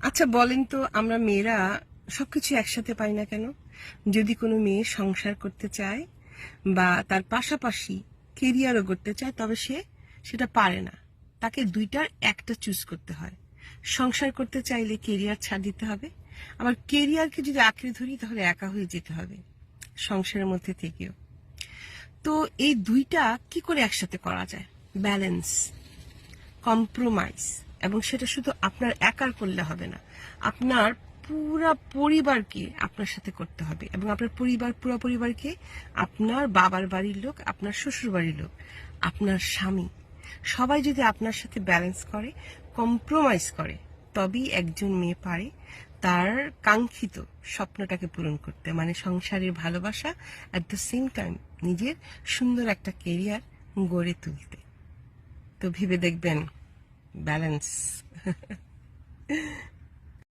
আচ্ছা বলেন তো, আমরা মেয়েরা সবকিছু একসাথে পাই না কেন? যদি কোনো মেয়ে সংসার করতে চায় বা তার পাশাপাশি কেরিয়ারও করতে চায়, তবে সেটা পারে না। তাকে দুইটার একটা চুজ করতে হয়। সংসার করতে চাইলে কেরিয়ার ছাড় দিতে হবে, আবার কেরিয়ারকে যদি আঁকড়ে ধরি তাহলে একা হয়ে যেতে হবে সংসারের মধ্যে থেকেও। তো এই দুইটা কি করে একসাথে করা যায়? ব্যালেন্স, কম্প্রোমাইজ, এবং সেটা শুধু আপনার একার করলে হবে না, আপনার পুরা পরিবারকে আপনার সাথে করতে হবে। এবং আপনার পুরো পরিবারকে, আপনার বাবার বাড়ির লোক, আপনার শ্বশুর বাড়ির লোক, আপনার স্বামী, সবাই যদি আপনার সাথে ব্যালেন্স করে, কম্প্রোমাইজ করে, তবেই একজন মেয়ে পারে তার কাঙ্ক্ষিত স্বপ্নটাকে পূরণ করতে, মানে সংসারের ভালোবাসা, অ্যাট দ্য সেম টাইম নিজের সুন্দর একটা কেরিয়ার গড়ে তুলতে। তো ভেবে দেখবেন, ব্যালেন্স।